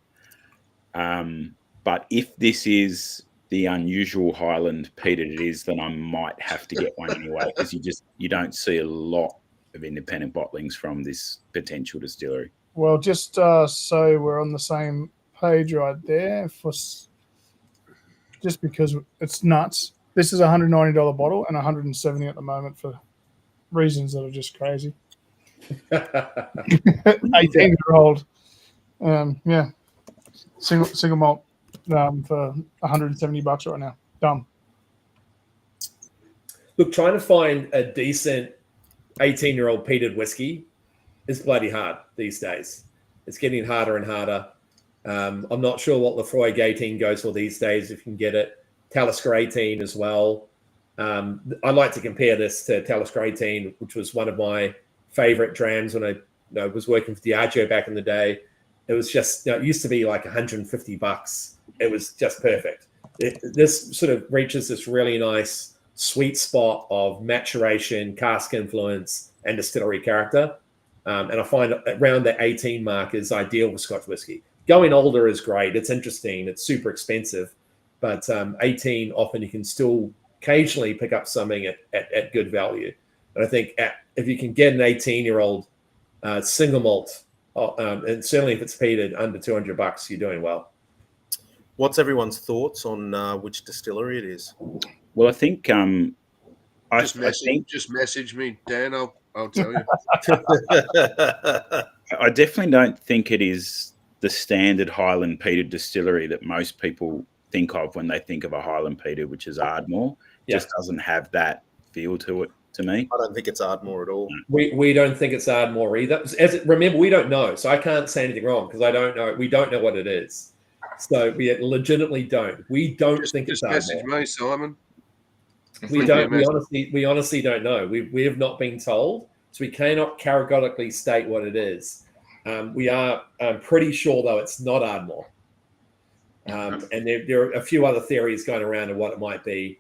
But if this is the unusual Highland peated it is, then I might have to get one anyway, because you don't see a lot of independent bottlings from this potential distillery. Well, just so we're on the same page right there, just because it's nuts. This is a $190 bottle and $170 at the moment for reasons that are just crazy. 18-year-old, yeah, single malt for $170 right now. Dumb. Look, trying to find a decent 18-year-old peated whiskey is bloody hard these days. It's getting harder and harder. I'm not sure what Lafroig 18 goes for these days, if you can get it. Talisker 18 as well. I like to compare this to Talisker 18, which was one of my favorite drams when I was working for Diageo back in the day. It was just, it used to be like $150. It was just perfect. This sort of reaches this really nice sweet spot of maturation, cask influence, and distillery character. And I find around the 18 mark is ideal for Scotch whiskey. Going older is great. It's interesting. It's super expensive. But 18, often you can still occasionally pick up something at good value. And I think if you can get an 18-year-old single malt, and certainly if it's peated under $200, you're doing well. What's everyone's thoughts on which distillery it is? Well, I think Just message me, Dan. I'll tell you. I definitely don't think it is the standard Highland peated distillery that most people think of when they think of a Highland peated, which is Ardmore. Yeah. Just doesn't have that feel to it to me. I don't think it's Ardmore at all. We don't think it's Ardmore either. Remember, we don't know, so I can't say anything wrong because I don't know. We don't know what it is. So we legitimately don't. We don't think it's Ardmore. Message me, Simon. We don't. We honestly don't know. We have not been told, so we cannot categorically state what it is. We are pretty sure though it's not Ardmore. And there are a few other theories going around of what it might be.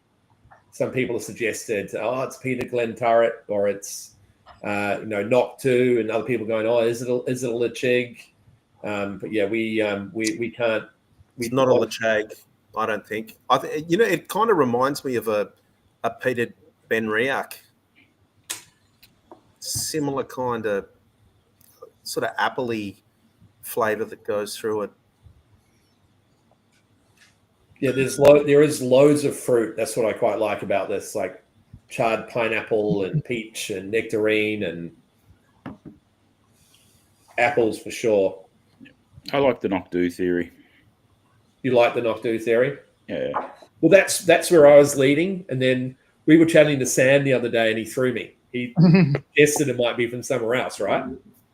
Some people have suggested, it's Peter Glen Turret, or it's Knock 2, and other people going, is it a Lechig? But yeah, we can't. It's not a Lechag, I don't think. It kind of reminds me of a peated Benriach. Similar kind of sort of appley flavor that goes through it. Yeah, there is loads of fruit. That's what I quite like about this, like charred pineapple and peach and nectarine and apples for sure. I like the Knock-Do theory. You like the Knock-Do theory? Yeah. Well, that's where I was leading, and then we were chatting to Sam the other day, and he threw me. He guessed it might be from somewhere else, right?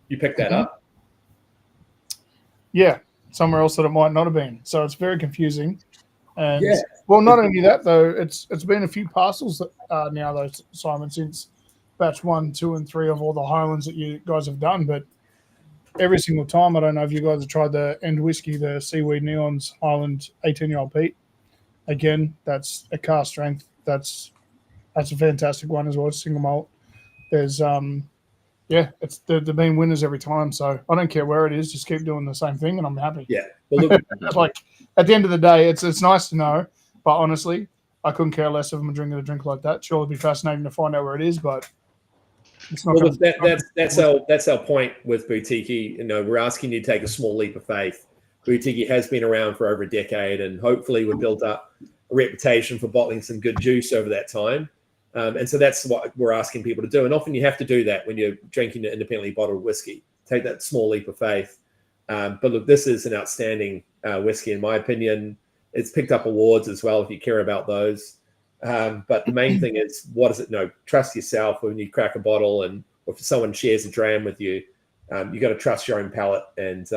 You picked that up? Yeah, somewhere else that it might not have been. So it's very confusing. And well, not only that though, it's been a few parcels now though, Simon, since batch 1, 2, and 3 of all the Highlands that you guys have done. But every single time, I don't know if you guys have tried the End Whiskey, the Seaweed Neons Highland 18-year-old peat. Again, that's a cask strength. That's a fantastic one as well. It's single malt. There's it's they've been winners every time. So I don't care where it is, just keep doing the same thing, and I'm happy. Yeah. Well, look, like at the end of the day, it's nice to know, but honestly, I couldn't care less if I'm drinking a drink like that. Sure, it'd be fascinating to find out where it is, but it's not. Well, that's our point with Boutique. You know, we're asking you to take a small leap of faith. Boutique has been around for over a decade, and hopefully we've built up a reputation for bottling some good juice over that time. And so that's what we're asking people to do. And often you have to do that when you're drinking an independently bottled whiskey. Take that small leap of faith. But look, this is an outstanding whiskey, in my opinion. It's picked up awards as well, if you care about those. But the main thing is, what does it know? Trust yourself when you crack a bottle, and or if someone shares a dram with you, you got to trust your own palate. And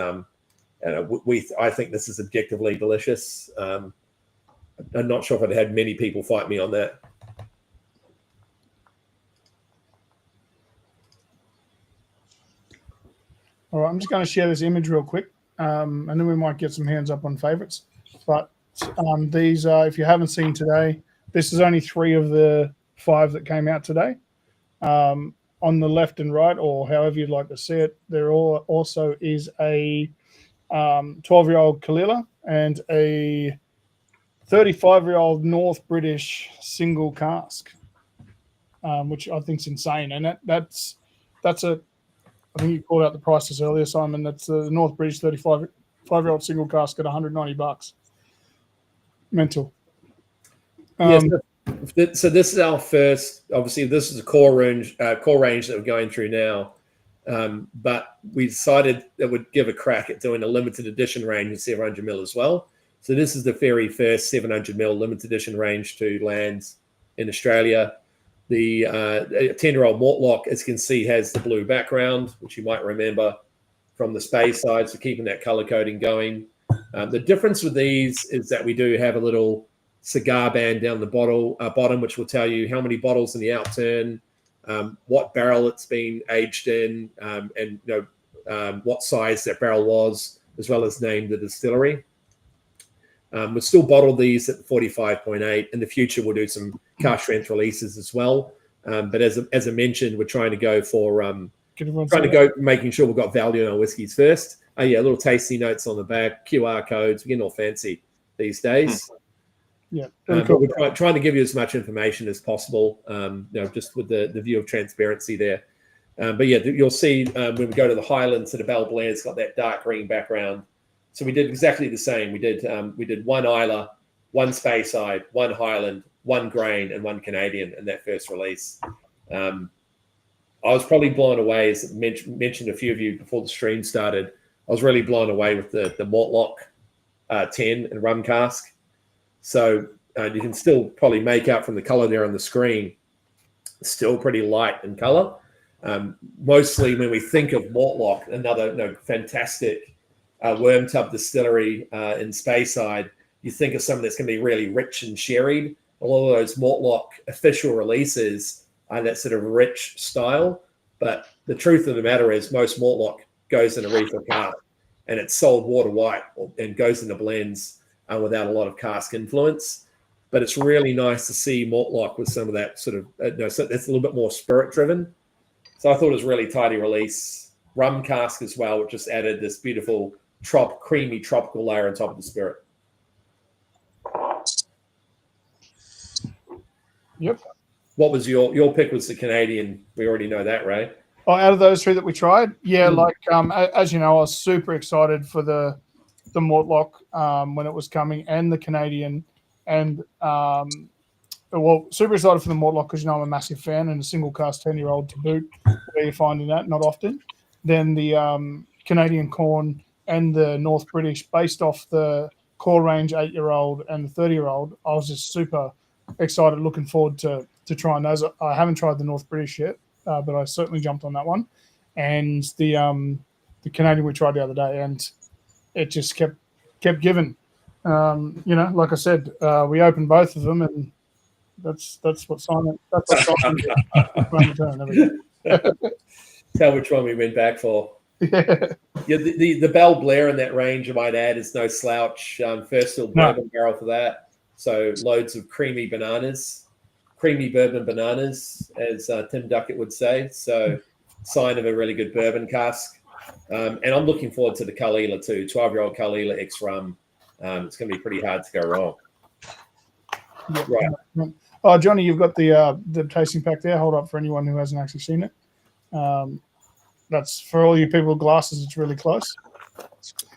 I think this is objectively delicious. I'm not sure if I'd had many people fight me on that. All right, I'm just going to share this image real quick, and then we might get some hands up on favorites. But these are, if you haven't seen today, this is only 3 of the 5 that came out today. On the left and right, or however you'd like to see it, there also is a 12-year-old Kalila and a 35-year-old North British single cask, which I think is insane. And that's a, I think you called out the prices earlier, Simon. That's the North British 35-year-old single cask at $190. Mental. So this is our first. Obviously, this is a core range that we're going through now. But we decided that we'd give a crack at doing a limited edition range in 700 ml as well. So this is the very first 700 ml limited edition range to land in Australia. The 10-year-old Mortlock, as you can see, has the blue background, which you might remember from the space side, so keeping that color coding going. The difference with these is that we do have a little cigar band down the bottom, which will tell you how many bottles in the outturn, what barrel it's been aged in, and what size that barrel was, as well as name the distillery. We'll still bottle these at 45.8. In the future, we'll do some cask strength releases as well. But as I mentioned, we're trying to go for making sure we've got value in our whiskeys first. Little tasty notes on the back, QR codes. We're getting all fancy these days. Yeah, but we're trying to give you as much information as possible. Just with the view of transparency there. But yeah, you'll see when we go to the Highlands, to the Bell Blair, it's got that dark green background. So we did exactly the same. We did 1 Isla, 1 Speyside, 1 Highland, 1 Grain, and 1 Canadian in that first release. I was probably blown away, as mentioned a few of you before the stream started. I was really blown away with the Mortlock 10 and rum cask. So you can still probably make out from the color there on the screen, it's still pretty light in color. Mostly when we think of Mortlock, another fantastic worm tub distillery in Speyside, you think of something that's going to be really rich and sherried. A lot of those Mortlock official releases are that sort of rich style. But the truth of the matter is most Mortlock goes in a reefer cask, and it's sold water white and goes into blends without a lot of cask influence. But it's really nice to see Mortlock with some of that sort of, that's a little bit more spirit driven. So I thought it was really tidy release. Rum cask as well, which just added this beautiful creamy tropical layer on top of the spirit. Yep. What was your pick? Was the Canadian? We already know that, right? Oh, out of those 3 that we tried, as you know, I was super excited for the Mortlock when it was coming, and the Canadian, and super excited for the Mortlock because I'm a massive fan, and a single cask 10-year-old to boot, where you're finding that not often. Then the Canadian Corn and the North British, based off the core range 8-year-old and the 30-year-old. I was just super excited, looking forward to trying those. I haven't tried the North British yet, but I certainly jumped on that one. And the Canadian we tried the other day, and it just kept giving. Like I said, we opened both of them, and that's what Simon. That's what Simon did. Tell which one we went back for. Yeah, the Bell Blair in that range, I might add, is no slouch. First fill bourbon barrel for that. So loads of creamy bourbon bananas, as Tim Duckett would say. So sign of a really good bourbon cask. And I'm looking forward to the Kalila too, 12-year-old Kalila X rum. It's going to be pretty hard to go wrong. Yeah. Right. Oh, Johnny, you've got the tasting pack there. Hold up for anyone who hasn't actually seen it. That's for all you people with glasses. It's really close.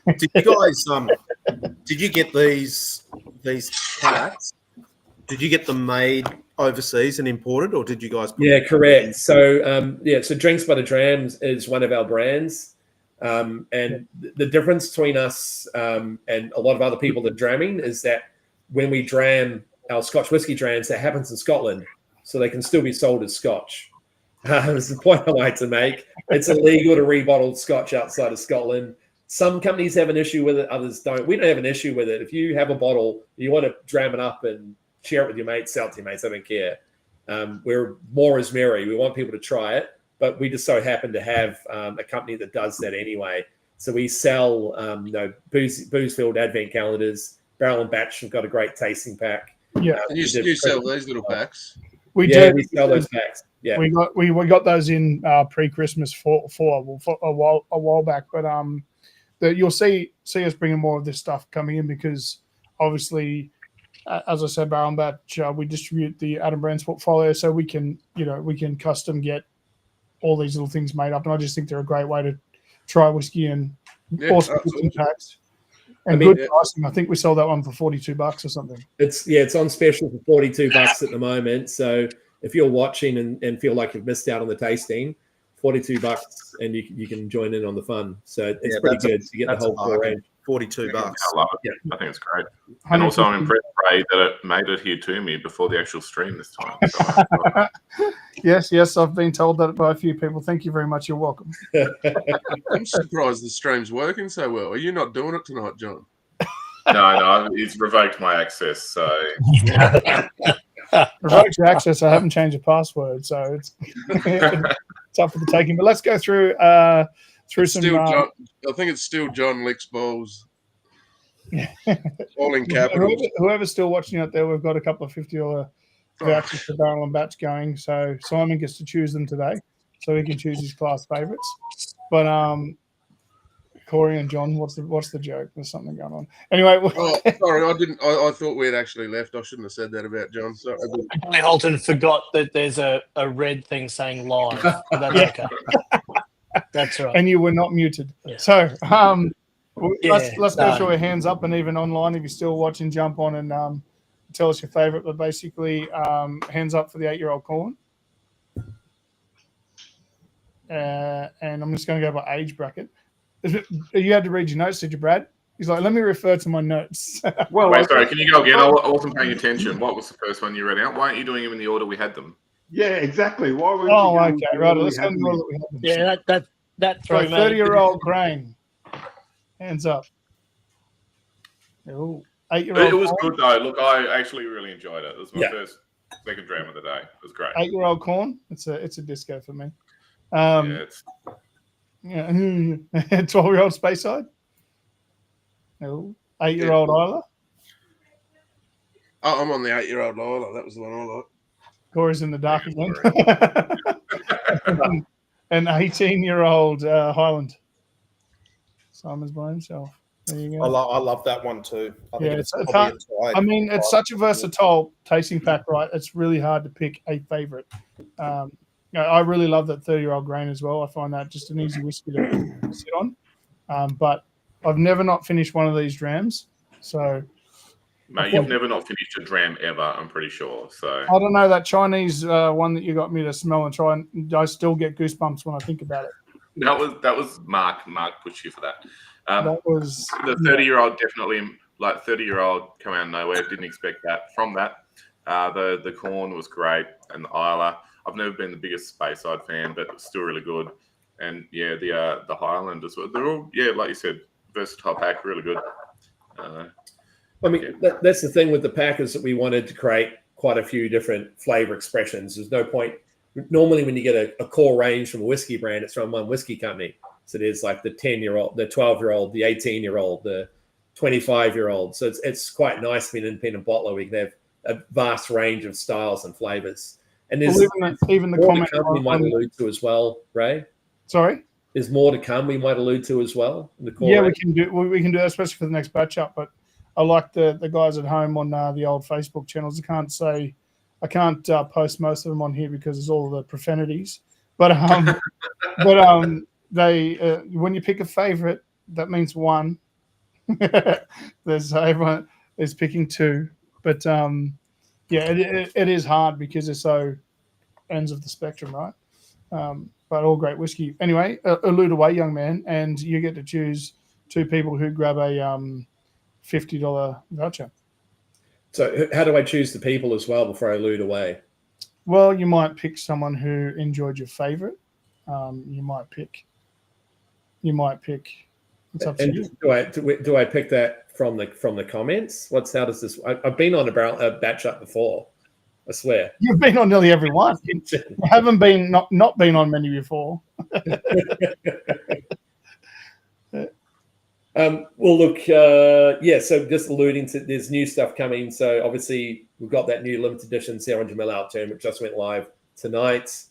Did you guys did you get these packs? Did you get them made overseas and imported, or did you guys? Yeah, correct. So so Drinks by the Drams is one of our brands, and the difference between us and a lot of other people that dramming is that when we dram our Scotch whiskey drams, that happens in Scotland, so they can still be sold as Scotch. That's the point I like to make. It's illegal to rebottle Scotch outside of Scotland. Some companies have an issue with it, others don't. We don't have an issue with it. If you have a bottle, you want to dram it up and share it with your mates, sell it to your mates, I don't care. We're more is merry. We want people to try it, but we just so happen to have a company that does that anyway. So we sell booze-filled advent calendars. Barrel and Batch have got a great tasting pack. Yeah. And you sell these little packs? We do. We sell those packs. Yeah, we got those in pre-Christmas for a while back, but you'll see us bringing more of this stuff coming in because obviously, as I said, Barrel and Batch, we distribute the Adam Brands portfolio, so we can custom get all these little things made up, and I just think they're a great way to try whiskey and also packs. And good pricing. I think we sold that one for $42 or something. It's on special for $42 at the moment. So if you're watching and feel like you've missed out on the tasting, $42 and you can join in on the fun. So it's pretty good to get the whole core range. $42. I love it. Yeah. I think it's great. And also, I'm impressed, Ray, that it made it here to me before the actual stream this time. So, yes, I've been told that by a few people. Thank you very much. You're welcome. I'm surprised the stream's working so well. Are you not doing it tonight, John? No, he's revoked my access. So revoked your access. I haven't changed the password, so it's up for the taking. But let's go through It's some. John, I think it's still John licks balls. All in capitals. Whoever's still watching out there, we've got a couple of $50 vouchers for Barrel and Batch going. So Simon gets to choose them today, so he can choose his class favourites. But Corey and John, what's the joke? There's something going on. Anyway, sorry, I didn't. I thought we had actually left. I shouldn't have said that about John. Sorry. Holton forgot that there's a red thing saying live. But that's okay. That's right. And you were not muted. Yeah. So let's go through our hands up, and even online, if you're still watching, jump on and tell us your favourite. But basically, hands up for the 8-year-old corn. And I'm just going to go by age bracket. You had to read your notes, did you, Brad? He's like, let me refer to my notes. Well, wait, sorry, can you go again? I wasn't paying attention. What was the first one you read out? Why aren't you doing them in the order we had them? Yeah, exactly. Why were okay, right. Let's go in the order that we had them. Yeah, that threw me. 30-year-old grain. Hands up. Oh, 8-year-old. It was good though. Look, I actually really enjoyed it. It was my second dram of the day. It was great. 8-year-old corn. It's a disco for me. It's 12-year-old Speyside. No. 8-year-old Isla. Oh, I'm on the 8-year-old Isla. That was the one I liked. Corey's in the dark again. An 18-year-old Highland. Simon's by himself. There you go. I love that one too. I think it's such a versatile tasting pack, right? It's really hard to pick a favorite. I really love that 30-year-old grain as well. I find that just an easy whiskey to sit on. But I've never not finished one of these drams. So, mate, you've never not finished a dram ever, I'm pretty sure. So I don't know, that Chinese one that you got me to smell and try, and I still get goosebumps when I think about it. That was Mark. Mark pushed you for that. That was the 30-year-old, definitely, like 30-year-old come out of nowhere. Didn't expect that from that. The corn was great, and the Isla. I've never been the biggest Speyside fan, but it's still really good. And yeah, the Highland as well. They're all like you said, versatile pack, really good. That's the thing with the pack is that we wanted to create quite a few different flavor expressions. There's no point. Normally, when you get a core range from a whiskey brand, it's from one whiskey company. So there's like the 10-year-old, the 12-year-old, the 18-year-old, the 25-year-old. So it's quite nice being an independent bottler. We can have a vast range of styles and flavors. And there's even the comment we might allude to as well, Ray. Sorry, there's more to come. We might allude to as well. We can do that, especially for the next batch up. But I like the guys at home on the old Facebook channels. I can't post most of them on here because it's all the profanities. But they when you pick a favorite, that means one. There's everyone is picking two, but yeah, it is hard because it's so ends of the spectrum, right? But all great whiskey. Anyway, elude away, young man, and you get to choose two people who grab a $50 voucher. So how do I choose the people as well before I loot away? Well, you might pick someone who enjoyed your favorite. You might pick. It's up to you. Do I pick that from the comments? How does this? I've been on a batch up before. I swear. You've been on nearly every one. You haven't been not been on many before. Well, look, so just alluding to there's new stuff coming. So obviously we've got that new limited edition 700ml out term, which just went live tonight.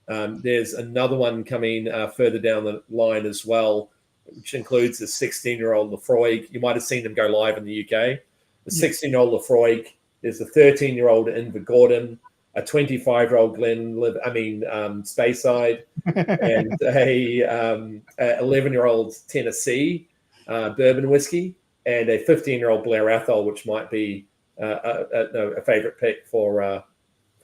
There's another one coming further down the line as well, which includes the 16-year-old Lefroy. You might have seen them go live in the UK. The 16-year-old Lefroy. There's a 13-year-old Invergordon, a 25-year-old Speyside, and a 11-year-old Tennessee bourbon whiskey, and a 15-year-old Blair Athol, which might be a favorite pick for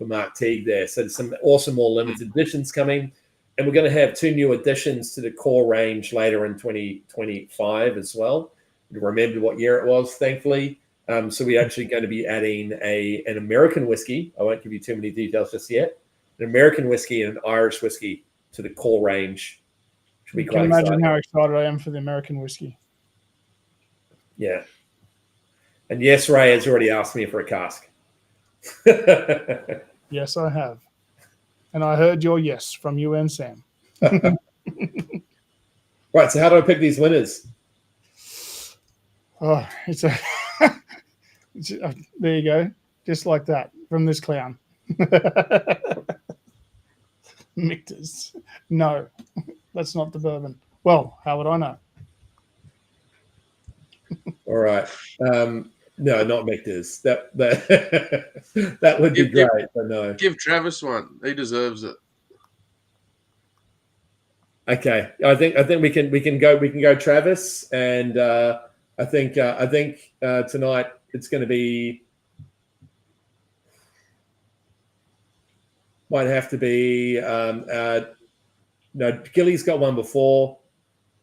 Mark Teague there. So there's some awesome more limited editions coming, and we're going to have 2 new additions to the core range later in 2025 as well. We remembered what year it was, thankfully. So we're actually going to be adding an American whiskey. I won't give you too many details just yet. An American whiskey and an Irish whiskey to the core range. You can imagine how excited I am for the American whiskey. Yeah. And yes, Ray has already asked me for a cask. Yes, I have. And I heard your yes from you and Sam. Right, so how do I pick these winners? Oh, there you go. Just like that from this clown. Michter's. No, that's not the bourbon. Well, how would I know? All right. No, not Michter's. That that would be great, but no. Give Travis one. He deserves it. Okay. I think we can go Travis, and I think tonight it's going to be might have to be no, Gilly's got one before.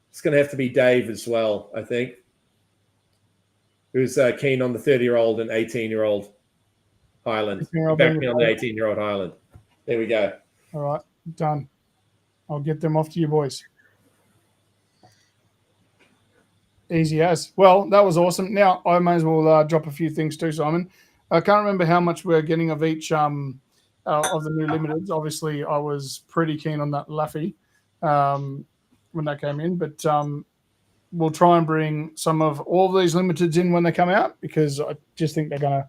It's going to have to be Dave as well, I think, who's keen on the 30-year-old and 18-year-old Highland. Back me on the 18-year-old Highland. There we go. All right, done. I'll get them off to you boys. Easy as. Well, that was awesome. Now, I may as well drop a few things too, Simon. I can't remember how much we're getting of each of the new limiteds. Obviously, I was pretty keen on that Laffy when that came in, but we'll try and bring some of all of these limiteds in when they come out because I just think they're going to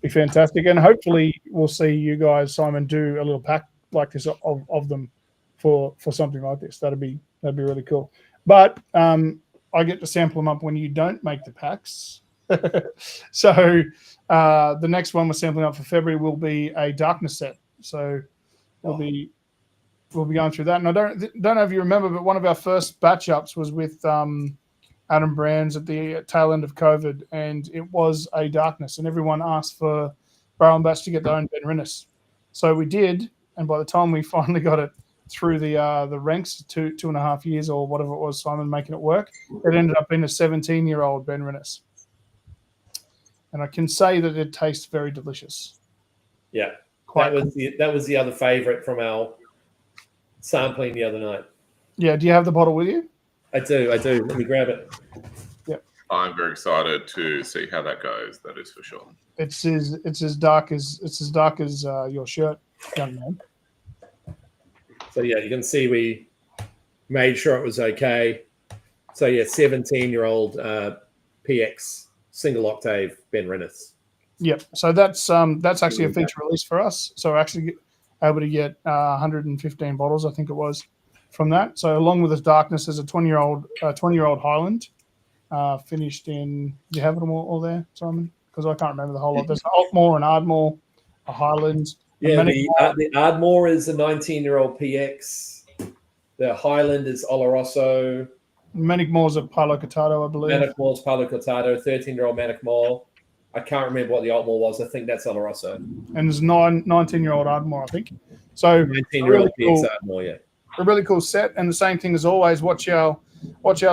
be fantastic. And hopefully we'll see you guys, Simon, do a little pack like this of them for something like this. That'd be really cool. But I get to sample them up when you don't make the packs. So the next one we're sampling up for February will be a darkness set. So we'll be going through that. And I don't know if you remember, but one of our first batch ups was with Adam Brands at the tail end of COVID, and it was a darkness, and everyone asked for Barrel and Batch to get their own Ben Rinnes. So we did, and by the time we finally got it through the ranks, 2.5 years or whatever it was, Simon making it work, it ended up being a 17-year-old Ben Rinnes. And I can say that it tastes very delicious. Yeah, that was the other favourite from our sampling the other night. Yeah, do you have the bottle with you? I do. Let me grab it. Yep. I'm very excited to see how that goes. That is for sure. It's as dark as your shirt, young man. So yeah, you can see we made sure it was okay. So yeah, 17-year-old PX single octave Ben Rinnes. Yep. So that's actually a feature release for us. So we're actually able to get 115 bottles, I think it was, from that. So along with this darkness, there's a 20-year-old Highland, finished in. Do you have them all there, Simon? Because I can't remember the whole lot. There's an Altmore, an Ardmore, a Highland. Yeah, the Ardmore is a 19-year-old PX. The Highland is Oloroso. Manicmore's a Palo Cortado, I believe. Manicmore's Palo Cortado, 13-year-old Manicmore. I can't remember what the Altmore was. I think that's Oloroso. And there's 19-year-old Ardmore, I think. So 19-year-old PX Ardmore, yeah. A really cool set. And the same thing as always, watch our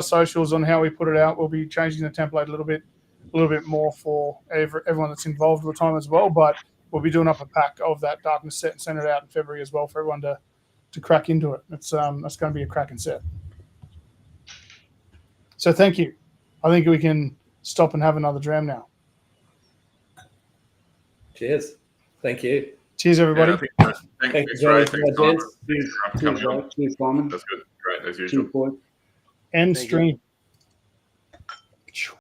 socials on how we put it out. We'll be changing the template a little bit more for everyone that's involved with the time as well. But we'll be doing up a pack of that Darkness set and send it out in February as well for everyone to crack into it. That's going to be a cracking set. So thank you. I think we can stop and have another dram now. Cheers. Thank you. Cheers, everybody. Yeah, Thank you, Ray. Joey. Thanks, Simon. Cheers, Thanks for coming on. Cheers, Simon. That's good. Great, as usual. Cheers, boys. End Thank you. stream.